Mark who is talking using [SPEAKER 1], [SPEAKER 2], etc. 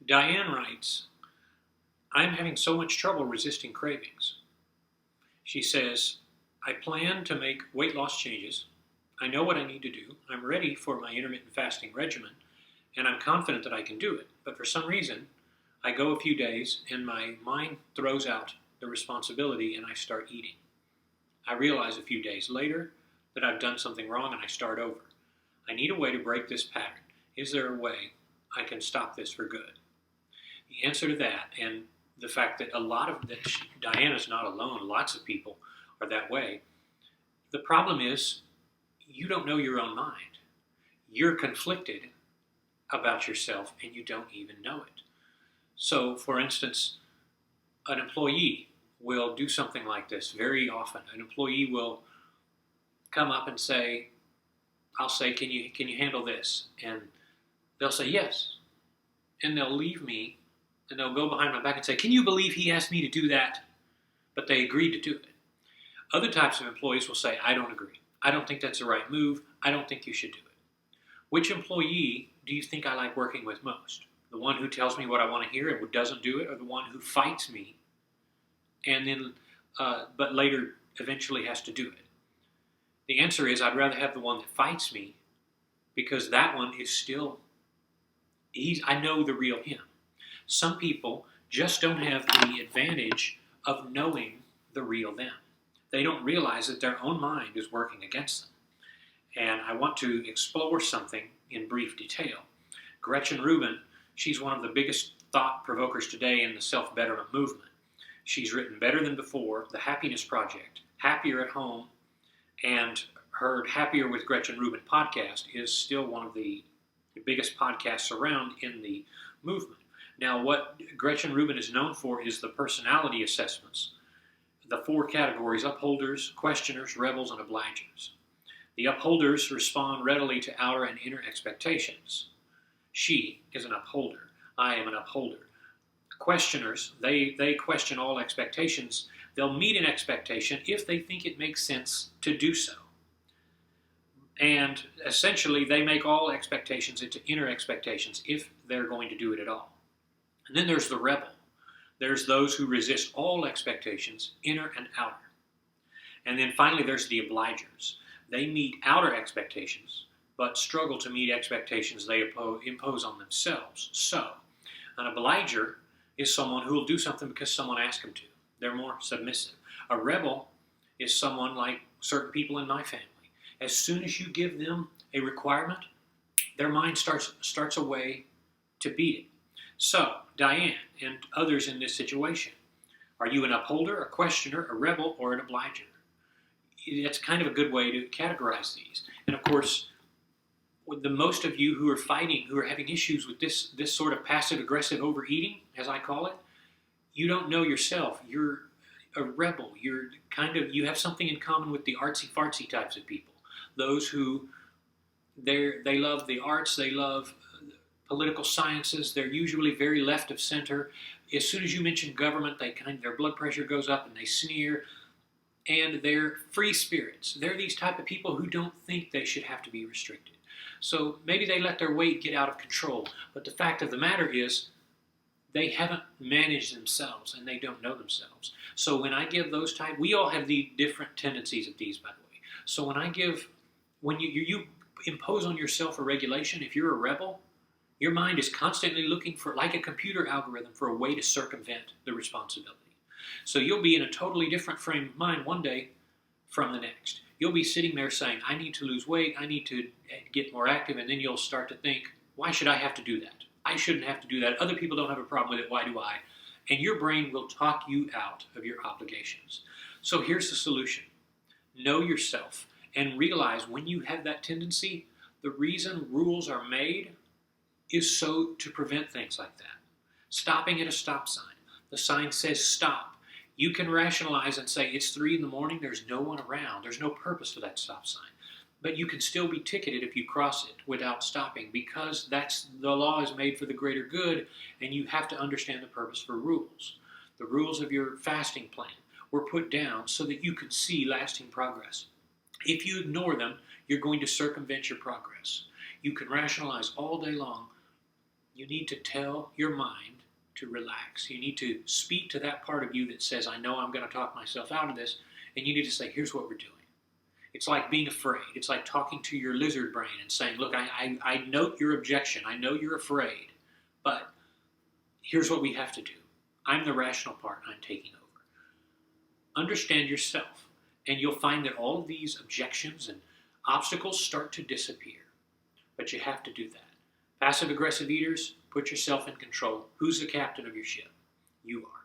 [SPEAKER 1] Diane writes, I'm having so much trouble resisting cravings. She says, I plan to make weight loss changes. I know what I need to do. I'm ready for my intermittent fasting regimen, and I'm confident that I can do it. But for some reason, I go a few days and my mind throws out the responsibility and I start eating. I realize a few days later that I've done something wrong and I start over. I need a way to break this pattern. Is there a way I can stop this for good? The answer to that, and the fact that Diana's not alone, lots of people are that way. The problem is you don't know your own mind. You're conflicted about yourself and you don't even know it. So, for instance, an employee will do something like this very often. An employee will come up and say, I'll say, can you handle this? And they'll say, yes. And they'll leave me and they'll go behind my back and say, can you believe he asked me to do that? But they agreed to do it. Other types of employees will say, I don't agree. I don't think that's the right move. I don't think you should do it. Which employee do you think I like working with most? The one who tells me what I want to hear and doesn't do it, or the one who fights me and then, but later eventually has to do it? The answer is I'd rather have the one that fights me, because that one is still, I know the real him. Some people just don't have the advantage of knowing the real them. They don't realize that their own mind is working against them. And I want to explore something in brief detail. Gretchin Rubin, she's one of the biggest thought provokers today in the self-betterment movement. She's written Better Than Before, The Happiness Project, Happier at Home, and her Happier with Gretchin Rubin podcast is still one of the biggest podcasts around in the movement. Now, what Gretchin Rubin is known for is the personality assessments, the 4 categories: upholders, questioners, rebels, and obligers. The upholders respond readily to outer and inner expectations. She is an upholder. I am an upholder. Questioners, they question all expectations. They'll meet an expectation if they think it makes sense to do so. And essentially, they make all expectations into inner expectations if they're going to do it at all. And then there's the rebel. There's those who resist all expectations, inner and outer. And then finally, there's the obligers. They meet outer expectations, but struggle to meet expectations they impose on themselves. So, an obliger is someone who will do something because someone asked them to. They're more submissive. A rebel is someone like certain people in my family. As soon as you give them a requirement, their mind starts a way to beat it. So, Diane and others in this situation, are you an upholder, a questioner, a rebel, or an obliger? That's kind of a good way to categorize these. And of course, with the most of you who are fighting, who are having issues with this sort of passive-aggressive overeating, as I call it, you don't know yourself. You're a rebel. You have something in common with the artsy-fartsy types of people. Those who, they love the arts, they love political sciences, they're usually very left of center. As soon as you mention government, their blood pressure goes up and they sneer. And they're free spirits. They're these type of people who don't think they should have to be restricted. So maybe they let their weight get out of control. But the fact of the matter is, they haven't managed themselves and they don't know themselves. So when I give those type, we all have the different tendencies of these, by the way. So when you impose on yourself a regulation, if you're a rebel, your mind is constantly looking for, like a computer algorithm, for a way to circumvent the responsibility. So you'll be in a totally different frame of mind one day from the next. You'll be sitting there saying, I need to lose weight, I need to get more active, and then you'll start to think, why should I have to do that? I shouldn't have to do that. Other people don't have a problem with it, why do I? And your brain will talk you out of your obligations. So here's the solution. Know yourself and realize when you have that tendency, the reason rules are made is so to prevent things like that. Stopping at a stop sign. The sign says stop. You can rationalize and say, it's 3 a.m, there's no one around, there's no purpose for that stop sign. But you can still be ticketed if you cross it without stopping, because the law is made for the greater good, and you have to understand the purpose for rules. The rules of your fasting plan were put down so that you could see lasting progress. If you ignore them, you're going to circumvent your progress. You can rationalize all day long You need to tell your mind to relax. You need to speak to that part of you that says, I know I'm going to talk myself out of this, and you need to say, here's what we're doing. It's like being afraid. It's like talking to your lizard brain and saying, look, I note your objection. I know you're afraid, but here's what we have to do. I'm the rational part. I'm taking over. Understand yourself, and you'll find that all of these objections and obstacles start to disappear. But you have to do that. Passive-aggressive eaters, put yourself in control. Who's the captain of your ship? You are.